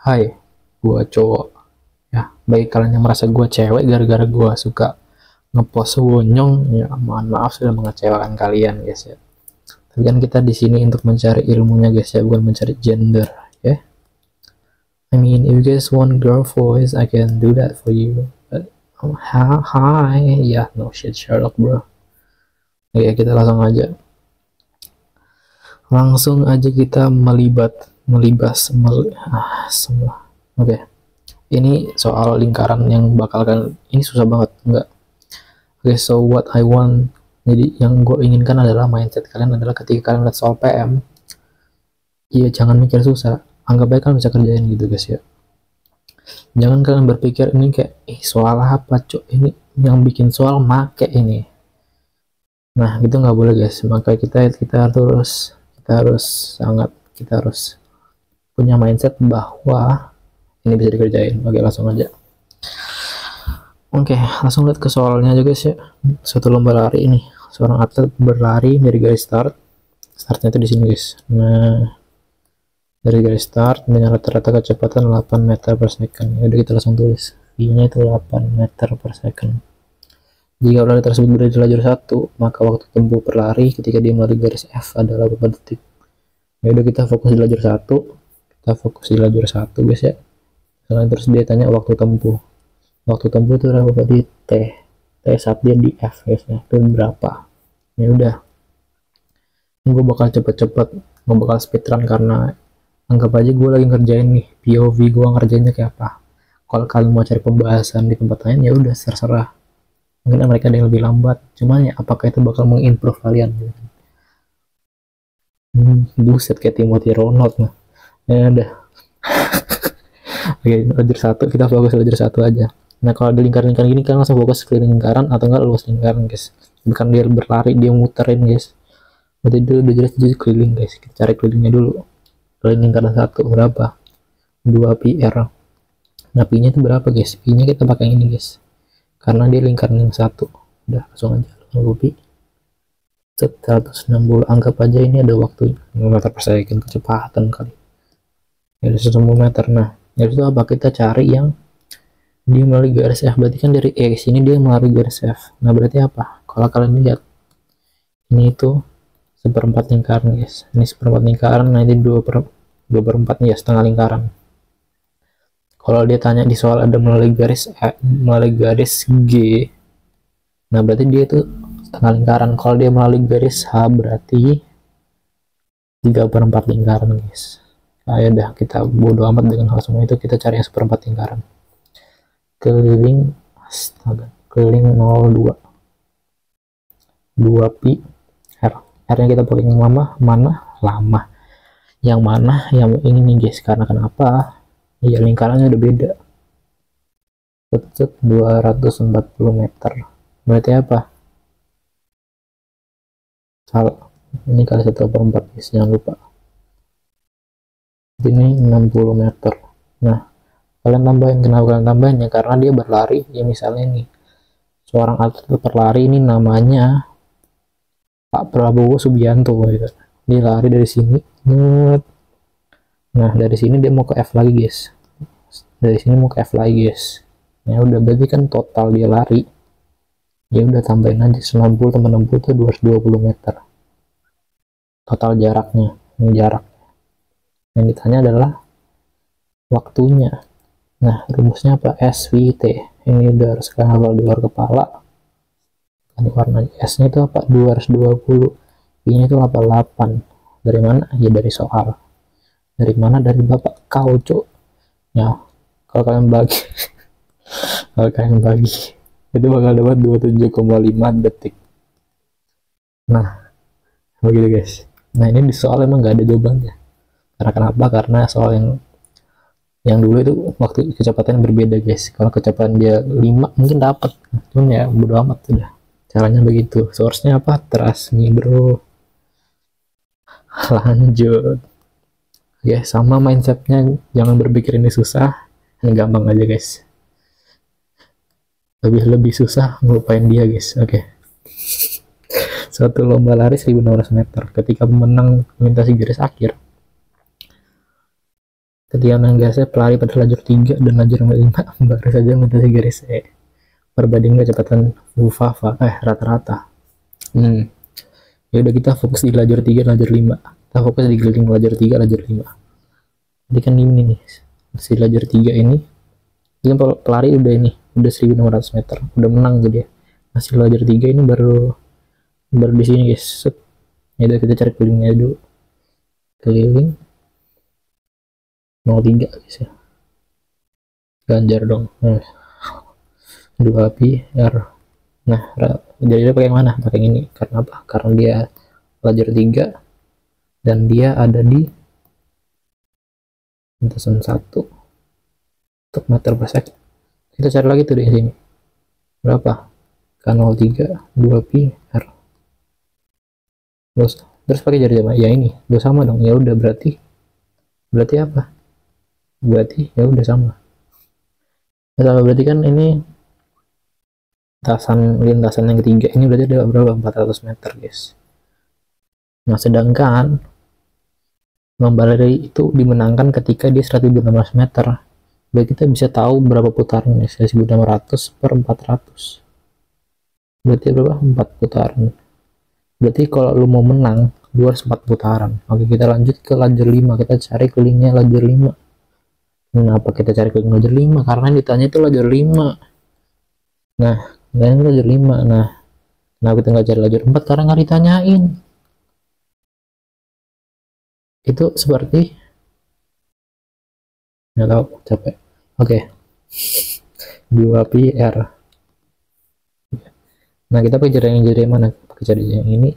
Hai, gua cowok. Ya, bagi kalian yang merasa gua cewek gara-gara gua suka ngepost wonyong, ya mohon maaf sudah mengecewakan kalian, guys ya. Tapi kan kita di sini untuk mencari ilmunya, guys ya, bukan mencari gender, ya. I mean, if you guys want girl voice, I can do that for you. But, hi, yeah, no shit, Sherlock, bro. Oke, kita langsung aja kita melibas, semua. Oke. Ini soal lingkaran yang bakal kan, ini susah banget enggak. Oke, so what I want, jadi yang gue inginkan adalah mindset kalian adalah ketika kalian lihat soal PM, ya jangan mikir susah, anggap baik kalian bisa kerjain gitu, guys ya. Jangan kalian berpikir ini kayak soal apa cok, ini yang bikin soal make ini. Nah gitu nggak boleh, guys. Maka kita harus punya mindset bahwa ini bisa dikerjain. Oke, langsung aja. Oke, langsung lihat ke soalnya aja, guys ya. Suatu lomba lari ini, seorang atlet berlari dari garis startnya itu di sini, guys. Nah, dari garis start dengan rata-rata kecepatan 8 meter per second. Ya udah, kita langsung tulis V-nya itu 8 meter per second. Jika lari tersebut berada di lajur 1, maka waktu tempuh berlari ketika dia melalui garis F adalah beberapa detik. Ya udah, kita fokus di lajur 1. Guys ya. Terus dia tanya waktu tempuh itu berapa di T saat dia di F, guys ya, itu berapa. Ya udah, gue bakal cepet-cepet, gue bakal speedrun karena anggap aja gue lagi ngerjain nih POV gue ngerjainnya kayak apa. Kalau kalian mau cari pembahasan di tempat lain, ya udah terserah, mungkin mereka ada yang lebih lambat, cuman ya apakah itu bakal mengimprove kalian gitu. Buset, kayak Timothy Ronald. Nah ya udah. Oke, lajur 1, kita fokus lajur 1 aja. Nah kalau di lingkaran-lingkaran gini kan langsung fokus ke lingkaran atau enggak luas lingkaran, guys. Bukan dia berlari dia muterin, guys. Berarti itu udah jelas jadi keliling, guys. Kita cari kelilingnya dulu. Keliling lingkaran 1 berapa? 2 PR. Nah P nya itu berapa, guys? P nya kita pakai ini, guys, karena dia lingkaran yang 1. Udah, langsung aja 20 pi 160. Anggap aja ini ada waktu meter per second, kecepatan kali ya 10 meter. Nah dari itu apa, kita cari yang dia melalui garis F, berarti kan dari E ke sini dia melalui garis F. Nah berarti apa, kalau kalian lihat ini itu seperempat lingkaran, guys. Ini seperempat lingkaran, nah ini 2 per 4 ya, setengah lingkaran. Kalau dia tanya di soal ada melalui garis G, nah berarti dia itu setengah lingkaran. Kalau dia melalui garis H berarti 3 per 4 lingkaran, guys. Nah ya udah, kita bodo amat dengan hal semua itu, kita cari yang seperempat lingkaran. Keliling 02 2 pi R nya kita pakai yang lama yang mana yang ini nih, guys. Karena kenapa, ya lingkarannya udah beda. 240 meter berarti apa, salah, ini kali 1/4, guys, jangan lupa. Ini 60 meter. Nah kalian tambahin, kenapa kalian tambahin ya, karena dia berlari ya. Misalnya nih seorang atlet berlari ini namanya Pak Prabowo Subianto gitu. Dia lari dari sini, nah dari sini dia mau ke F lagi, guys. Dari sini mau ke F lagi, guys. Ya udah, berarti kan total dia lari, ya udah tambahin aja 90 tambah 60 itu 220 meter total jaraknya. Ini jarak yang ditanya adalah waktunya. Nah rumusnya apa, SVT. Ini udah harus kalian hafal di luar kepala. Ini warna S nya itu apa, 220, P nya itu 88. Dari mana ya, dari soal. Dari mana, dari bapak kau cok ya. Kalau kalian bagi itu bakal dapat 27,5 detik. Nah begitu, guys. Nah ini di soal emang nggak ada jawabannya. Karena kenapa, karena soal yang dulu itu waktu kecepatan berbeda, guys. Kalau kecepatan dia 5 mungkin dapat, cuman ya bodo amat, sudah caranya begitu. Source-nya apa, trust me bro. Lanjut. Oke, sama mindsetnya, jangan berpikir ini susah, ini gampang aja, guys. Lebih susah ngelupain dia, guys. Oke. Suatu lomba lari 1600 meter, ketika pemenang melintasi garis akhir, Ketika main garis E, pelari pada lajur 3 dan lajur 5 baru saja melintasi garis E. Perbandingan kecepatan Vufafa rata-rata. Ya udah, kita fokus di lajur 3 lajur 5. Kita fokus di keliling lajur 3 lajur 5. Jadi kan ini nih, si lajur 3 ini pelari udah 1600 meter, udah menang tuh dia. Masih lajur 3 ini baru di sini guys. Set. Ya udah, kita cari kelilingnya dulu. Keliling 03 guys ya. Ganjar dong. 2 pi r. Nah, jadi dia pakai yang mana? Pakai yang ini. Karena apa? Karena dia lajur 3 dan dia ada di lintasan 1 untuk meter per second. Kita cari lagi tuh di sini. Berapa? K03 2 pi r. Terus pakai jari jari ya ini. Udah sama dong. Ya udah, berarti apa? Berarti ya udah sama. Berarti kan ini lintasan yang ketiga ini berarti ada berapa? 400 meter guys. Nah, sedangkan lomba lari itu dimenangkan ketika dia 1600 meter. Berarti kita bisa tahu berapa putaran ya, 1600 per 400. Berarti berapa? 4 putaran. Berarti kalau lu mau menang, lu harus 4 putaran. Oke, kita lanjut ke lajur 5. Kita cari kelilingnya lajur 5. Kenapa kita cari keliling lajur 5? Karena ditanya itu lajur 5. Nah, ini lajur 5. Nah, kenapa kita nggak cari lajur 4? Karena nggak ditanyain. Itu seperti nggak tahu, capek. Oke. 2 pi r. Nah, kita pakai jari yang mana? Pakai jari yang ini.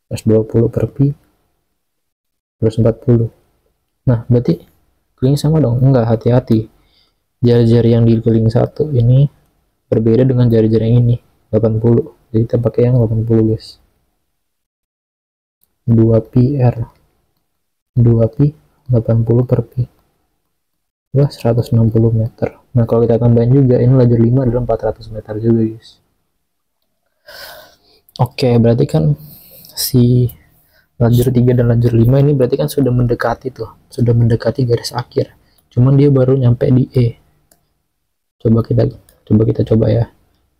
Terus 20 per pi. Terus 40. Nah, berarti keliling sama dong? Enggak, hati-hati. Jari-jari yang di keliling 1 ini berbeda dengan jari-jari yang ini, 80. Jadi kita pakai yang 80 guys. 2 pi r. 2 pi 80 per pi. Wah, 160 meter. Nah, kalau kita tambahin juga, ini lajur 5 adalah 400 meter juga guys. Oke, berarti kan si lajur 3 dan lajur 5 ini berarti kan sudah mendekati garis akhir. Cuman dia baru nyampe di E. Coba kita coba ya.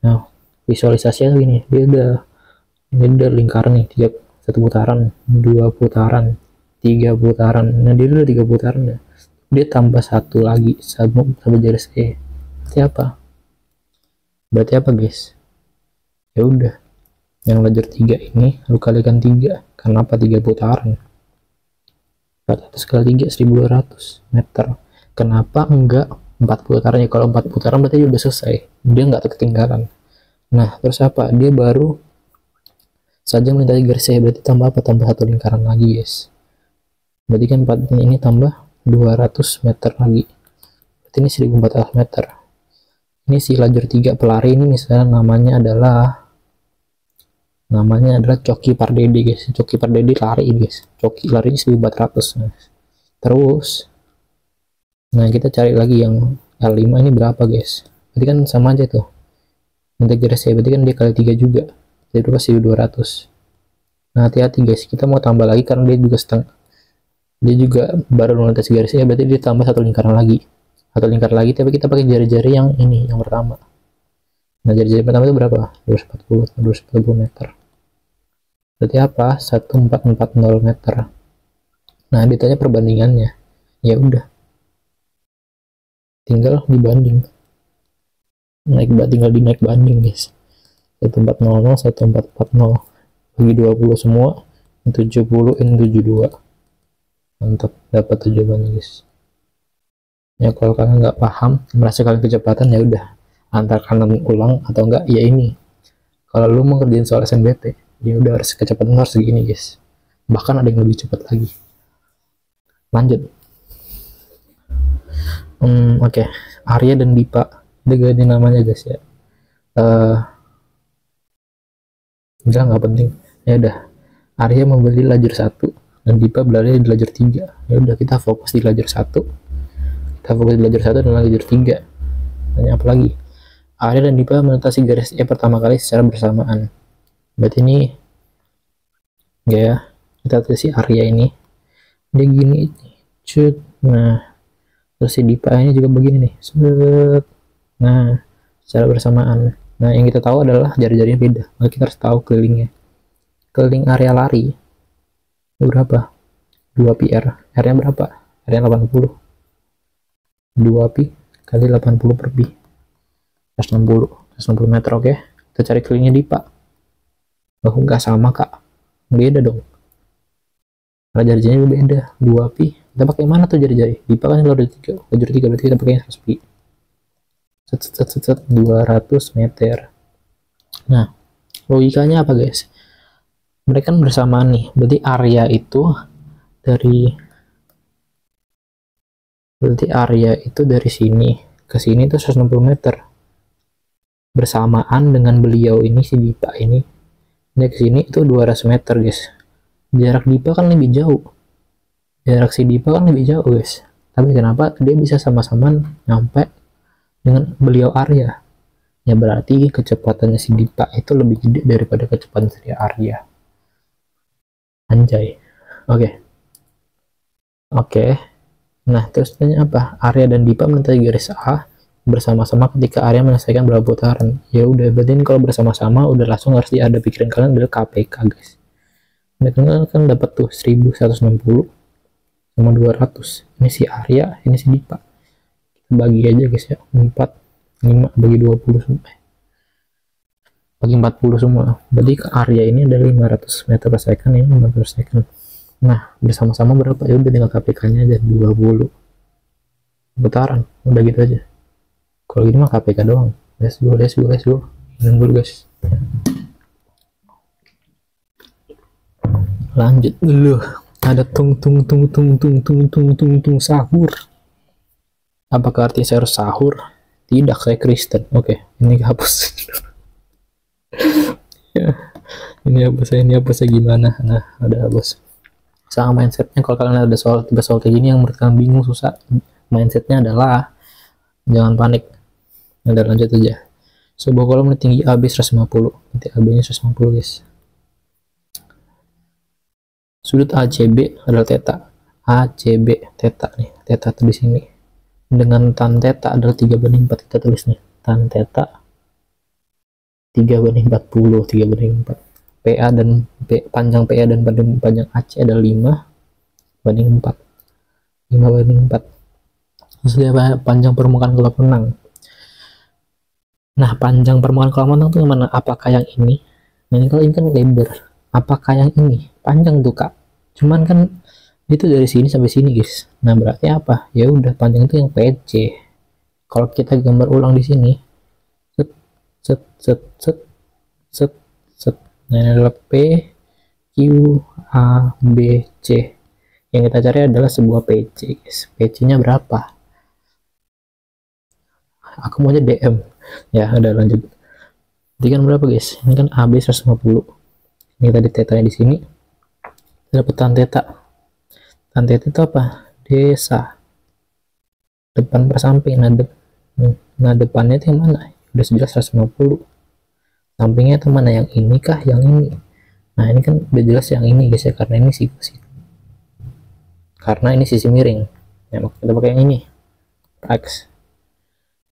Nah, visualisasinya gini, ini udah lingkaran nih, 1 putaran, 2 putaran, 3 putaran. Nah, dia udah 3 putaran ya. Dia tambah 1 lagi sampai garis E. Berarti apa guys? Ya udah, yang lajur 3 ini lu kalikan 3. Kenapa 3 putaran? 400 kali 3 1200 meter. Kenapa enggak 4 putaran? Ya kalau 4 putaran berarti udah selesai, dia nggak ketinggalan. Nah, terus apa? Dia baru saja melintasi garis E. Berarti tambah apa? Tambah 1 lingkaran lagi guys. Berarti kan 4 ini tambah 200 meter lagi. Berarti ini 1400 meter. Ini si lajur 3 pelari ini misalnya namanya adalah Coki Pardede guys. Coki Pardede lari guys. Coki lari 1400. Nah, terus nah, kita cari lagi yang L5 ini berapa guys. Berarti kan sama aja tuh. Nanti garis E berarti kan dia kali 3 juga. Jadi berapa? 1200. Nah, hati-hati guys. Kita mau tambah lagi karena dia juga baru melintasi garis E, berarti dia tambah 1 lingkaran lagi. Tapi kita pakai jari-jari yang ini, yang pertama. Nah, jari-jari pertama itu berapa? 240 meter. Berarti apa? 1440 meter. Nah, ditanya perbandingannya. Ya udah, tinggal dibanding. Tinggal dinaik banding guys. 1400 1440 bagi 20 semua, 70 ini 72. Mantap, dapat jawabannya guys. Ya kalau kalian nggak paham, merasa kalian kecepatan, ya udah, antara kalian ulang atau enggak ya ini. Kalau lu mau ngerjain soal SNBP, ya udah harus kecepatan harus segini guys. Bahkan ada yang lebih cepat lagi. Lanjut. Oke. Arya dan Dipa, dia ganti namanya guys ya. Udah nggak penting. Ya udah. Arya membeli lajur 1 dan Dipa berlari di lajur 3. Ya udah, kita fokus di lajur 1. Dan lajur 3. Tanya apa lagi? Arya dan Dipa melintasi garis E pertama kali secara bersamaan. Berarti ini ya, kita lihat si Arya ini dia gini cut. Nah, Terus si Dipa ini juga begini nih. Set. Nah, secara bersamaan. Nah, yang kita tahu adalah jari-jarinya beda. Maka kita harus tahu kelilingnya. Keliling area lari itu berapa? 2 pi R. R-nya berapa? R-nya 80. 2 pi kali 80 per pi. 160 meter, oke. Kita cari kelilingnya Dipa. Oh, nggak sama, Kak. Beda dong. Karena jari-jarinya beda. 2 pi. Kita pakai mana tuh jari-jari? Dipa kan kalau ada 3. Lajur 3 berarti kita pakai 100 pi. 200 meter. Nah, logikanya apa, guys? Mereka kan bersamaan nih. Berarti area itu dari sini ke sini itu 160 meter. Bersamaan dengan beliau ini, si Dipa ini ke sini itu 200 meter, guys. Jarak Dipa kan lebih jauh. Jarak si Dipa kan lebih jauh, guys. Tapi kenapa dia bisa sama-sama nyampe dengan beliau Arya? Ya berarti kecepatannya si Dipa itu lebih gede daripada kecepatan si Arya. Anjay. Oke. Nah, terus tanya apa? Arya dan Dipa menentukan garis A bersama-sama ketika Arya menyelesaikan berapa putaran. Ya udah, berarti kalau bersama-sama udah langsung harus ada pikiran kalian adalah KPK, guys. Nah, kalian kan dapat tuh 1160 sama 200. Ini si Arya, ini si Dipa. Kita bagi aja, guys ya. 5 bagi 20 semua. Bagi 40 semua. Berarti ke Arya ini ada 500 meter per second, ini 500 per second. Nah, bersama-sama berapa? Ya udah tinggal KPK-nya aja 20 putaran. Udah gitu aja. Kalau gini mah KPK doang. Let's go. Dan dulu, guys. Lanjut dulu. Ada tung sahur. Apakah artinya saya harus sahur? Tidak, saya Kristen. Oke, ini hapus. Ya, ini hapusnya gimana? Nah, ada hapus. Sama mindsetnya, kalau kalian ada soal kayak gini yang menurut kalian bingung, susah, mindsetnya adalah jangan panik. Udah, lanjut aja. Sebuah kolom tinggi AB 150. Nanti AB nya 150, guys. Sudut ACB adalah theta. ACB theta nih. Theta tuh di sini. Dengan tan theta adalah 3/4. Kita tulis nih. Tan theta 3/40, 3/4. PA dan panjang PA dan panjang AC adalah 5/4. 5/4. Terus lihat panjang permukaan kolam renang. Nah, panjang permukaan kolam renang tuh yang mana? Apakah yang ini? Nah, ini kalau ini kan lebar. Apakah yang ini? Panjang tuh, Kak. Cuman kan itu dari sini sampai sini, guys. Nah, berarti apa? Ya udah, panjang itu yang PC. Kalau kita gambar ulang di sini, set. Nah, ini adalah P, Q, A, B, C. Yang kita cari adalah sebuah PC, guys. PC-nya berapa? Aku maunya DM. Ya, udah lanjut. Jadi kan berapa, guys? Ini kan AB 150. Ini tadi tetanya di sini. Kita dapat tan theta. Tan theta itu apa? Desa. Depan per samping. Nah, depannya itu yang mana? Udah jelas 150. Sampingnya itu mana? Yang ini kah? Yang ini? Nah, ini kan udah jelas yang ini, guys ya, karena ini sisi miring. Ya, maka kita pakai yang ini. X.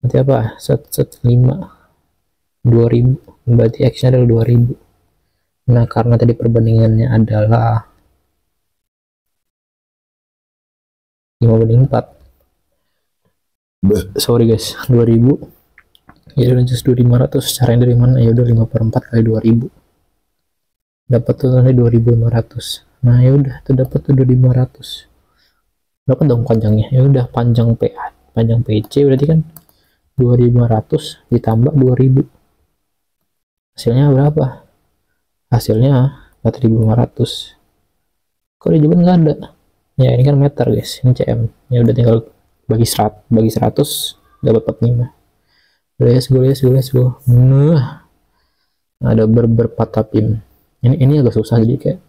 Berarti apa? Set 5 2000. Berarti X-nya adalah 2000. Nah, karena tadi perbandingannya adalah 5/4. Sorry, guys, 2000. Ya udah, just 2500. Caranya dari mana? Ya udah 5/4 kali 2000. Dapat tuh nanti 2500. Nah, ya udah tuh dapat tuh 2500. Dapat dong panjangnya. Ya udah, panjang PA, panjang PC berarti kan 2500 ditambah 2000. Hasilnya berapa? Hasilnya 4500. Kok di jawaban nggak ada? Ya, ini kan meter, guys. Ini cm. Ya udah tinggal bagi 100 dapat 45. Let's go. Nah, ada berpatapim. Ini agak susah, jadi kayak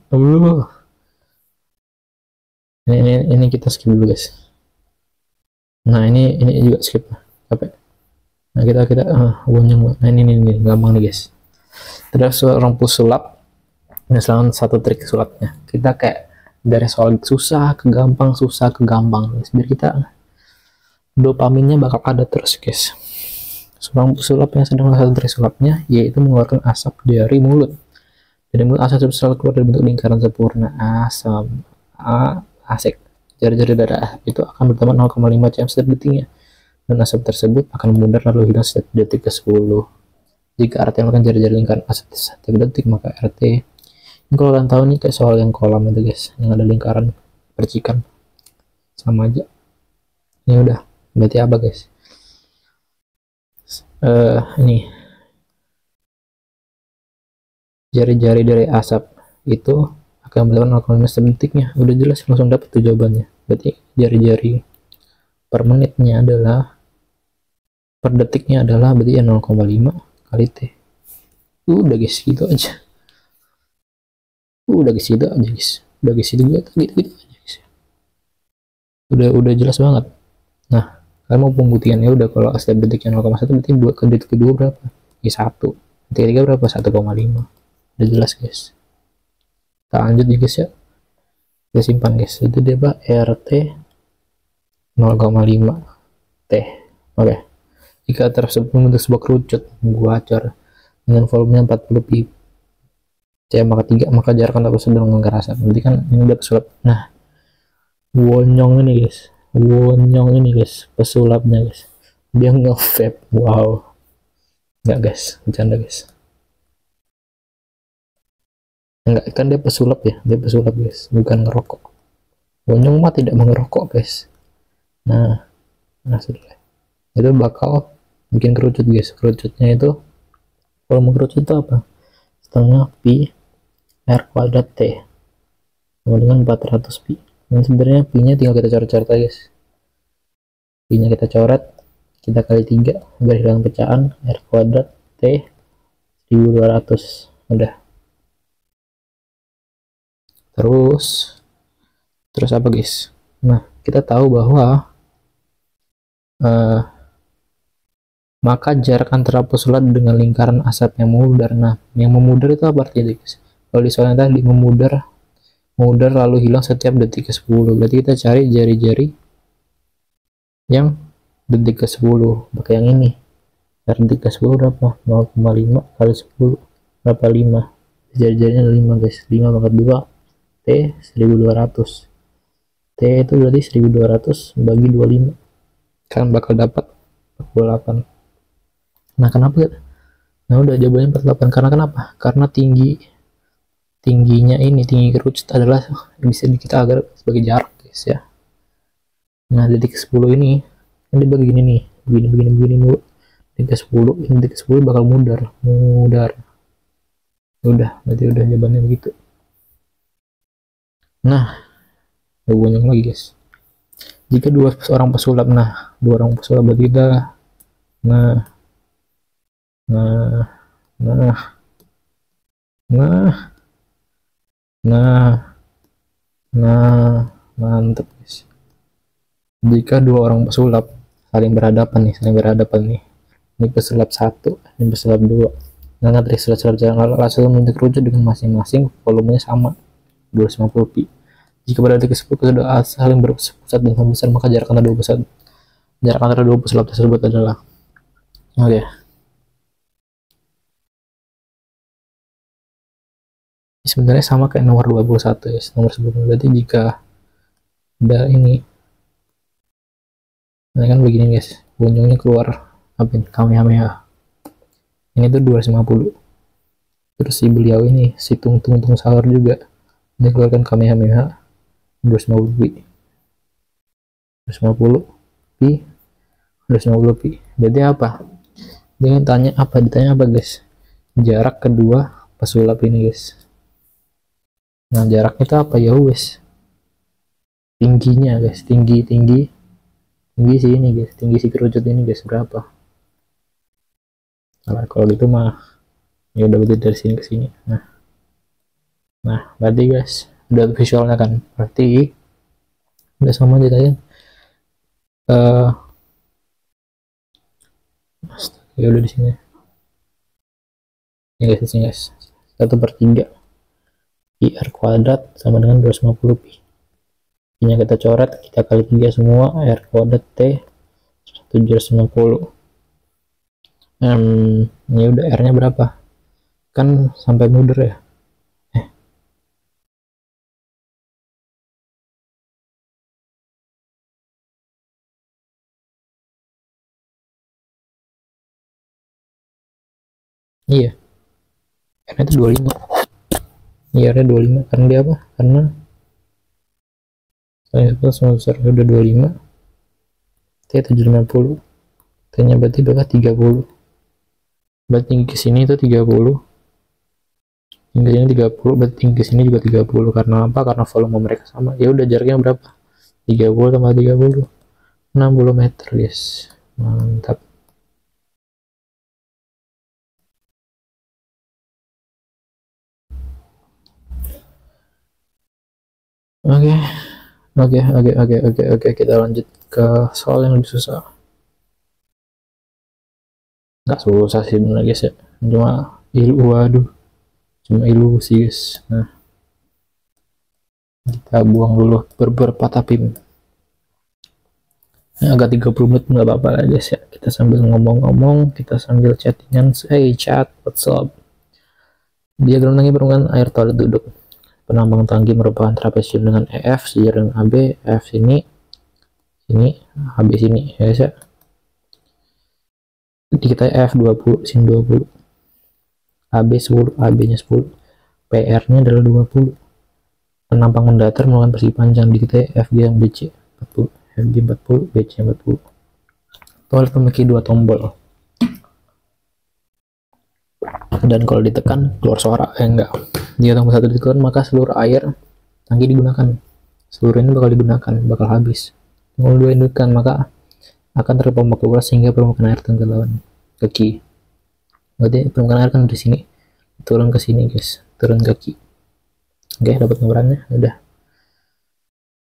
ini kita skip dulu, guys. Nah, ini juga skip. Capek. Nah, kita gonjang. Nah, ini gampang nih, guys. Terus seorang pesulap. Ini selalu satu trik sulapnya. Kita kayak dari soal susah ke gampang, guys. Biar kita dopaminnya bakal ada terus guys. Seorang pesulap yang sedang melakukan trik sulapnya yaitu mengeluarkan asap dari mulut. Dari mulut asap selalu keluar dari bentuk lingkaran sempurna. Asam asik. Jari-jari darah itu akan bertambah 0,5 cm setiap detiknya, dan asap tersebut akan memudar lalu hilang setiap detik ke-10. Jika RT melakukan jari-jari lingkaran asap setiap detik, maka RT ini kalau kalian tahu nih kayak soal yang kolam itu guys, yang ada lingkaran percikan, sama aja. Ini udah berarti apa guys? Ini jari-jari dari asap itu akan bertambah 0,5 setiap detiknya. Udah jelas, langsung dapat tuh jawabannya. Berarti jari-jari per menitnya adalah, per detiknya adalah berarti ya 0,5 kali T. Udah guys, gitu aja. Udah guys, gitu aja guys. Udah guys, gitu aja guys. Udah jelas banget. Nah, kalian mau pembuktiannya udah, kalau setiap detiknya 0,1 berarti ke detik kedua berapa? Ya 1. Detik ketiga berapa? 1,5. Udah jelas guys. Kita lanjut ya guys ya. Kita simpan guys. Itu dia Pak, RT 0,5 T. Oke. Jika tersebut membentuk sebuah kerucut guacor dengan volumenya 40 pi C maka 3, maka jarak antar pesulap dengan lingkar asap. Berarti kan ini udah pesulap. Nah, wonyong ini guys. Wonyong ini guys, pesulapnya guys. Dia nge-vape. Wow. Enggak guys, bercanda guys. Enggak, kan dia pesulap ya. Dia pesulap guys, bukan ngerokok. Wonyong mah tidak mengerokok guys. Nah sudah. Itu bakal bikin kerucut guys. Kerucutnya itu, kalau mau kerucut itu apa? Setengah pi R kuadrat T sama dengan 400 pi. Dan sebenarnya pi nya tinggal kita coret-coret aja guys. Pi nya kita coret, kita kali 3 biar hilang pecahan. R kuadrat T 1200. Udah. Terus apa guys? Nah, kita tahu bahwa maka jarak antara pesulap dengan lingkaran asap yang memudar. Nah, yang memudar itu apa artinya guys? Kalau di soalnya tadi memudar lalu hilang setiap detik ke-10. Berarti kita cari jari-jari yang detik ke-10. Pakai yang ini. Detik ke-10 berapa? 0,5 kali 10 berapa? 5. Jari-jarinya 5 guys. 5 pangkat 2 T 1200. T itu berarti 1200 bagi 25. Kalian bakal dapat 48. Nah, kenapa? Nah, udah jawabannya 48. Karena kenapa? Karena tingginya ini, tinggi kerucut adalah bisa kita agar sebagai jarak guys ya. Nah, detik ke-10 ini kan dibagi gini nih, begini mulu. Detik ke-10 ini, detik ke-10 bakal mudar. Udah, berarti udah jawabannya begitu. Nah, banyak lagi guys. Jika dua orang pesulap berarti kita nah mantep guys. Jika dua orang pesulap saling berhadapan nih, ini pesulap 1, ini pesulap 2. Nah, trik pesulap jalan langsung membentuk kerucut dengan masing-masing volumenya sama 250 pi. Jika pada detik ke-10 kedua saling berpusat dan sama besar, maka jarak antara dua pesulap tersebut adalah oke. Sebenarnya sama kayak nomor 21 ya, nomor sebelumnya. Berarti jika ada ini, nah kan begini guys, ujungnya keluar apa ini, Kamehameha. Ini tuh 250. Terus si beliau ini, si tung sahur juga, dia keluarkan Kamehameha 250 pi. 250 pi. 250 pi. Berarti apa? Dia ditanya apa guys? Jarak kedua pesulap ini guys. Nah, jaraknya itu apa ya wes? Tingginya guys, tinggi sih ini guys, tinggi si kerucut ini guys berapa? Nah, kalau gitu mah ya udah berarti dari sini ke sini. Nah, berarti guys udah visualnya kan, berarti udah sama aja kalian. Ya udah di sini. Ya guys, di sini guys. 1/3 pi r kuadrat sama dengan 250 pi. Pi nya kita coret, kita kali 3 semua, r kuadrat T 750. Ini udah R nya berapa, kan sampai muder ya. Iya, R nya itu 25. Iya, R nya 25 karena dia apa, karena saya udah 25, T 750, T nya berarti berapa, 30. Berarti tinggi ke sini itu 30, tinggi sini 30, berarti tinggi ke sini juga 30. Karena apa? Karena volume mereka sama. Ya udah, jaraknya berapa, 30 tambah 30, 60 meter guys. Mantap. Oke, kita lanjut ke soal yang lebih susah. Nggak susah sih bener guys ya, cuma ilusi guys. Nah, kita buang dulu beberapa tapim. Agak 30 menit nggak apa-apa lah guys ya, kita sambil ngomong-ngomong, kita sambil chattingan. Hey chat, what's up? Diagram tangki permukaan air toilet duduk. Penambang tangki merupakan trapesium dengan EF, sejajar dengan AB, EF sini, AB sini ya guys ya. Jadi kita F 20, sini 20, AB 10, AB nya 10, PR nya adalah 20. Penampang mendatar melakukan persegi panjang di kita FG yang BC 40, FG 40, BC 40. Toilet memiliki 2 tombol, dan kalau ditekan keluar suara. Enggak, jika tombol 1 ditekan maka seluruh air tangki digunakan, seluruhnya bakal digunakan, bakal habis. Tombol 2 ditekan maka akan terpompa keluar sehingga permukaan air tenggelam ke kiri. Berarti permukaan air kan dari sini turun ke sini guys, turun ke kiri. Oke, dapat gambarannya. Udah.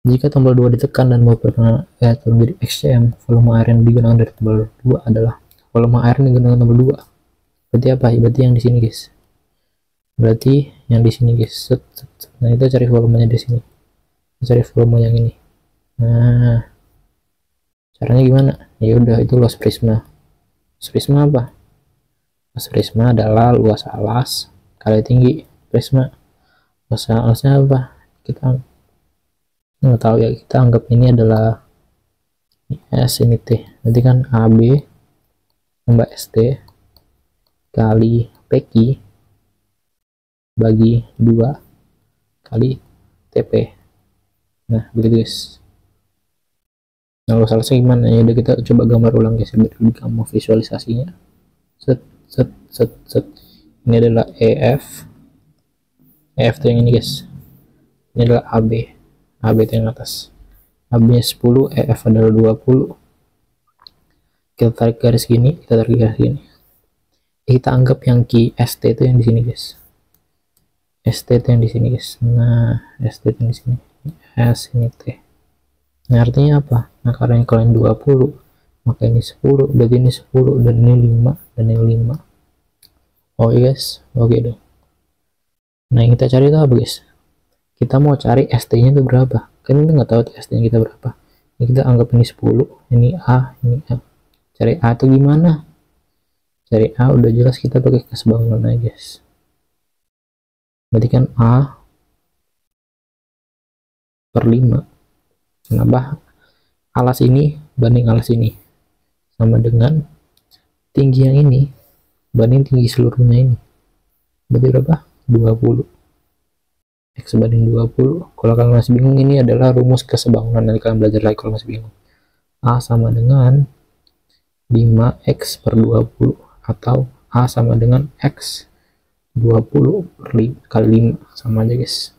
Jika tombol 2 ditekan dan mau permukaan air turun jadi XCM, volume air yang digunakan dari tombol 2 adalah volume air yang digunakan tombol 2. Berarti apa? Berarti yang di sini guys. Berarti yang di sini guys. Nah, itu cari volumenya di sini. Cari volume yang ini. Nah, caranya gimana? Ya udah, itu luas prisma. Luas prisma apa? Luas prisma adalah luas alas kali tinggi prisma. Luas alasnya apa? Kita nggak tahu ya, kita anggap ini adalah S ini T. Nanti kan AB tambah ST kali PQ bagi 2 kali TP. Nah, begitu guys. Nah, luas alasnya gimana? Ya udah, kita coba gambar ulang guys, biar lebih gampang visualisasinya. Set. Ini adalah EF itu yang ini guys. Ini adalah AB itu yang atas. AB nya 10, EF adalah 20. Kita tarik garis gini, kita anggap yang Q ST itu yang di sini guys. ST itu yang di sini guys. Nah, ST itu yang di sini. S ini T. Nah, artinya apa? Nah, karena yang kalian 20, maka ini 10, berarti ini 10, dan ini 5, dan ini 5. Oke guys, oke dong. Nah, yang kita cari itu apa guys? Kita mau cari ST nya itu berapa, kan kita nggak tahu ST nya kita berapa. Ini kita anggap ini 10, ini A, ini A. Cari A itu gimana? Cari A udah jelas, kita pakai kesebangunan aja guys. Berarti kan A per 5, kenapa? Alas ini banding alas ini sama dengan tinggi yang ini banding tinggi seluruhnya ini. Berarti berapa? 20. X banding 20. Kalau kalian masih bingung, ini adalah rumus kesebangunan, nanti kalian belajar lagi kalau masih bingung. A sama dengan 5X per 20, atau A sama dengan X 20 per 5 kali 5, sama aja guys.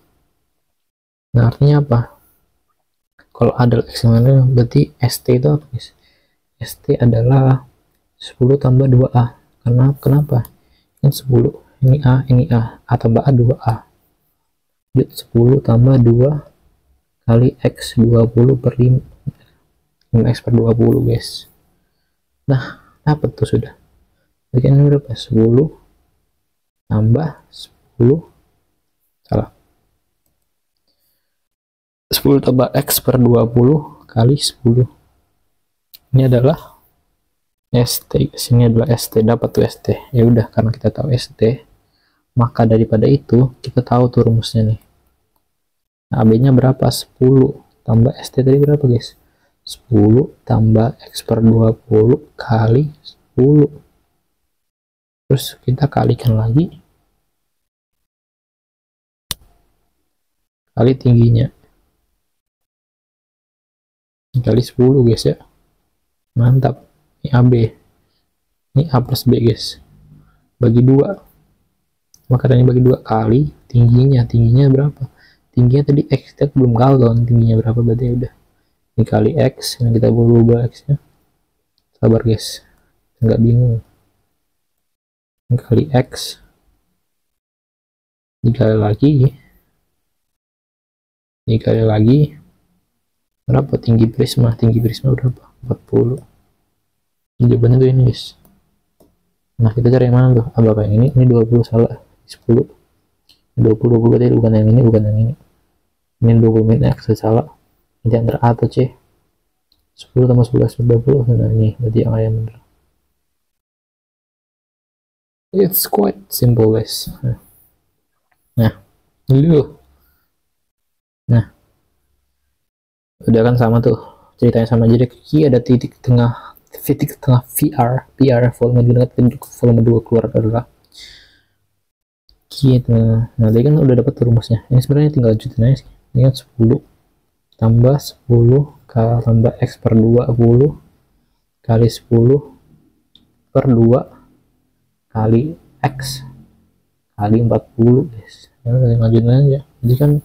Nah, artinya apa? Kalau A adalah X mana, berarti ST itu apa guys? ST adalah 10 tambah 2A. Kenapa? Kan 10, ini A tambah A 2A. 10 tambah 2 kali X 20 per 5, 5X per 20 guys. Nah, dapat tuh sudah. Bagian ini berapa? 10 tambah 10, salah, 10 tambah X per 20 kali 10. Ini adalah ST, sini adalah ST, dapat tuh ST. Ya udah, karena kita tahu ST, maka daripada itu kita tahu tuh rumusnya nih. AB nya berapa? 10 tambah ST tadi berapa guys? 10 tambah X per 20 kali 10. Terus kita kalikan lagi kali tingginya kali 10 guys ya. Mantap. Ini AB, ini A plus B guys, bagi 2, maka ini bagi 2 kali tingginya berapa? Tingginya tadi X, kita belum tahu kan tingginya berapa, berarti udah ini kali X, yang kita berubah X nya. Sabar guys, nggak bingung. Ini kali X dikali lagi berapa tinggi prisma berapa? 40. Jawabannya tuh ini guys. Nah kita cari yang mana tuh? Apakah yang ini 20 salah, 10 20 tadi bukan yang ini, ini 20 min X salah, ini antara A atau C. 10 tambah 11 20. Nah ini berarti yang A yang benar. It's quite simple guys. Nah udah kan sama tuh ceritanya, sama. Jadi kaki ada titik tengah VR volume 2 keluar adalah gitu. Nah tadi kan udah dapat rumusnya, ini sebenarnya tinggal lanjutin aja sih. Ini kan 10 tambah 10 tambah X per 20 kali 10 per 2 kali X kali 40 guys. Nah, lanjutin aja. Jadi kan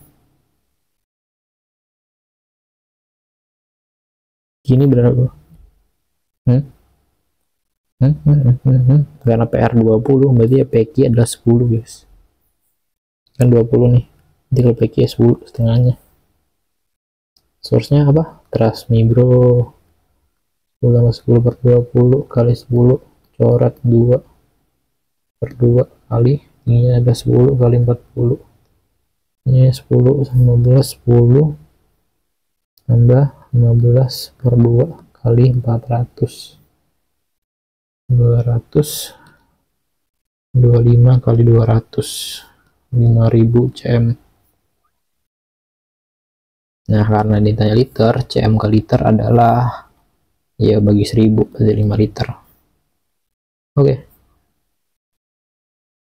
gini benar bro. Karena PR 20 berarti ya PQ adalah 10 guys, kan 20 nih, jadi kalau PQ 10 setengahnya. Source nya apa? Trust me bro. 10 tambah 10 per 20 kali 10 coret 2 per 2 kali ini ada 10 kali 40, ini 10 15 10 tambah 15 per 2 kali 400 225 kali 200 5000 cm. Nah karena ditanya liter, cm ke liter adalah ya bagi 1000 berarti 5 liter. Oke,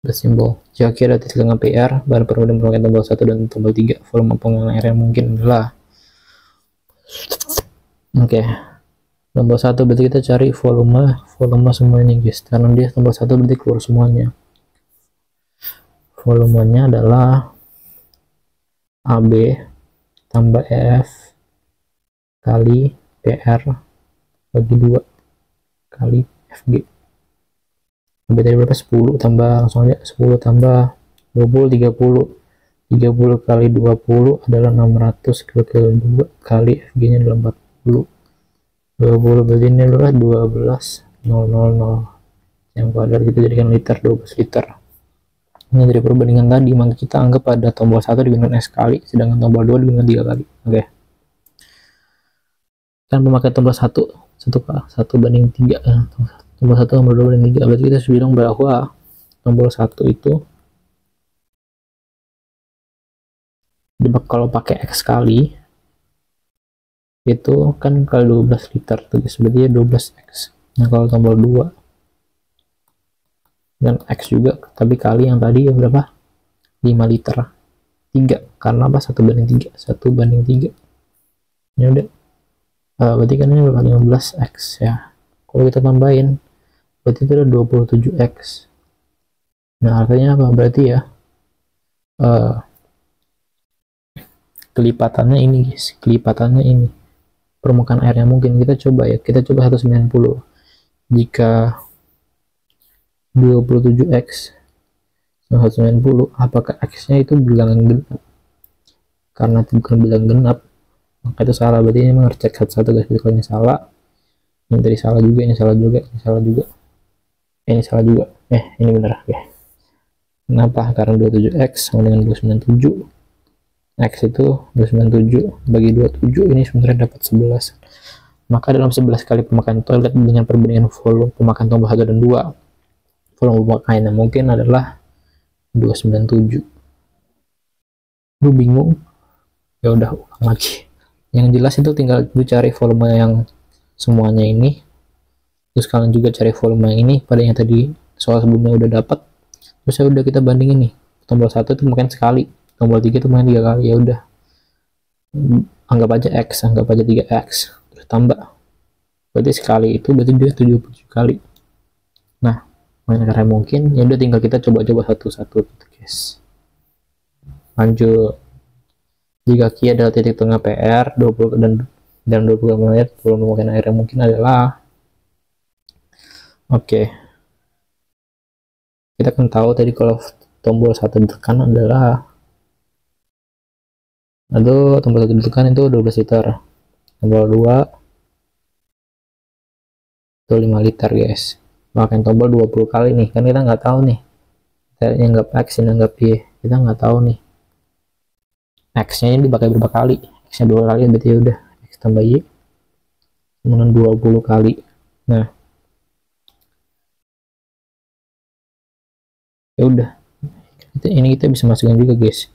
udah simbol. Jika ada titik tengah PR, bahan permudah merupakan tombol 1 dan tombol 3. Volume penggunaan air yang mungkin adalah tombol 1 berarti kita cari volume semuanya guys, karena dia tombol 1 berarti keluar semuanya. Volumenya adalah AB tambah EF kali PR bagi 2 kali FG. AB tadi berapa? 10 tambah langsung aja 10 tambah 20 30 kali 20 adalah 600 ke 2 kali FG nya adalah 40. 20 berarti ini adalah 12.000 yang kuadrat, kita jadikan liter, 12 liter. Ini dari perbandingan tadi, maka kita anggap pada tombol 1 digunakan S kali, sedangkan tombol 2 digunakan 3 kali. Oke. Kan memakai tombol 1 banding 3. Tombol 1 tombol 2 banding 3. Berarti kita sudah bilang bahwa tombol 1 itu kalau pakai X kali itu kan kali 12 liter, berarti 12X. Nah kalau tombol 2 dan X juga, tapi kali yang tadi ya berapa? 5 liter 3, karena apa? 1 banding 3 ini udah berarti kan ini berapa? 15X ya. Kalau kita tambahin berarti itu ada 27X. Nah artinya apa? Berarti ya kelipatannya ini guys, permukaan airnya mungkin. Kita coba 190. Jika 27X 190, apakah X nya itu bilangan genap? Karena itu bukan bilangan genap, maka itu salah. Berarti ini mengercek satu-satu guys. Kalau ini salah, ini tadi salah juga, ini salah juga, ini salah juga, ini salah juga. Ini benar. Oke. Kenapa? Karena 27X sama dengan 297. X itu 297 bagi 27, ini sebenarnya dapat 11. Maka dalam 11 kali pemakaian toilet dengan perbandingan volume pemakaian tombol 1 dan 2, volume pemakaian yang mungkin adalah 297. Lu bingung? Ya udah, ulang lagi. Yang jelas itu tinggal lu cari volume yang semuanya ini, terus kalian juga cari volume yang ini pada yang tadi soal sebelumnya udah dapat. Terus ya udah kita bandingin nih, tombol 1 itu mungkin sekali, tombol 3 itu mungkin 3 kali. Ya udah, anggap aja X, anggap aja 3X, terus tambah, berarti sekali itu berarti dia 77 kali. Nah, karena mungkin ya udah tinggal kita coba-coba satu-satu gitu guys. Lanjut, jika Q adalah titik tengah PR 20 dan 20 menit, volume pemakaian air yang mungkin adalah, oke, kita kan tahu tadi kalau tombol 1 ditekan adalah, tombol 1 ditekan itu 12 liter, tombol 2 itu 5 liter guys. Pakai tombol 20 kali nih, kan kita nggak tahu nih, kita nganggap X ini nganggap Y, kita nggak tahu nih X nya ini dipakai berapa kali. X nya 2 kali berarti udah X tambah Y kemudian 20 kali. Nah ya udah, ini kita bisa masukkan juga guys,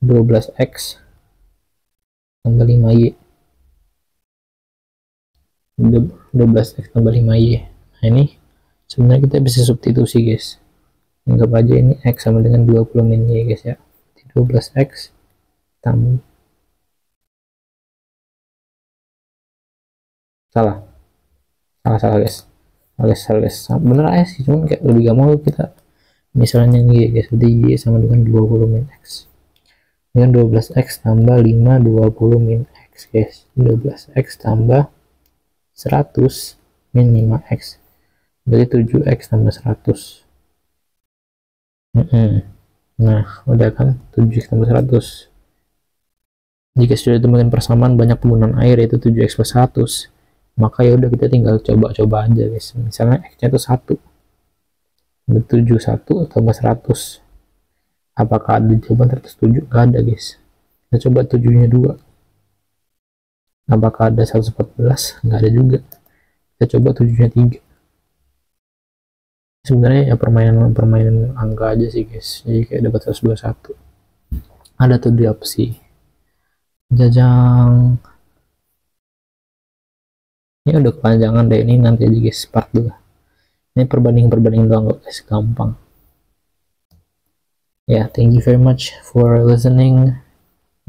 12X tambah 5Y, 12X tambah 5Y. Nah ini sebenarnya kita bisa substitusi guys, anggap aja ini X sama dengan 20 min Y guys ya, 12X tambah, salah guys, bener aja sih, cuman kayak lebih gampang kita misalnya Y guys, berarti Y sama dengan 20 min X dengan 12X tambah 5 20 min X guys, 12X tambah 100 min 5X berarti 7X tambah 100. Nah udah kan, 7X tambah 100. Jika sudah ditemukan persamaan banyak penggunaan air yaitu 7X plus 100, maka ya udah kita tinggal coba-coba aja guys. Misalnya X nya itu 1, 71 tambah 100, apakah ada jawaban 107? Nggak ada guys. Kita coba 7 nya 2, apakah ada 114? Nggak ada juga. Kita coba 7 nya 3. Sebenarnya ya permainan angka aja sih guys, jadi kayak dapat 121. Ada tuh di opsi jajang. Ini udah kepanjangan deh, ini nanti aja guys part 2. Ini perbandingan doang guys, gampang ya. Thank you very much for listening.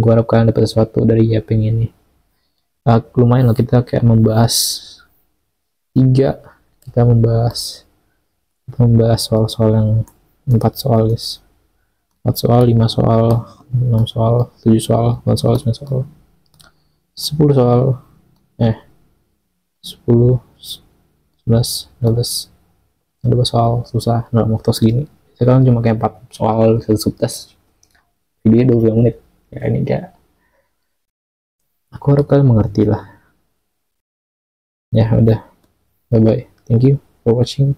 Gua harap kalian dapat sesuatu dari Yaping ini. Lumayan lah kita kayak membahas 3, kita membahas soal-soal yang 4 soal guys, 4 soal, 5 soal, 6 soal, 7 soal, 8 soal, 9 soal, 10 soal, 10, 11, 12, 12 soal, susah dalam waktu segini. Sekarang cuma kayak 4 soal satu subtes, videonya 20 menit ya. Ini dia, aku harap kalian mengerti lah ya. Udah, bye bye, thank you for watching.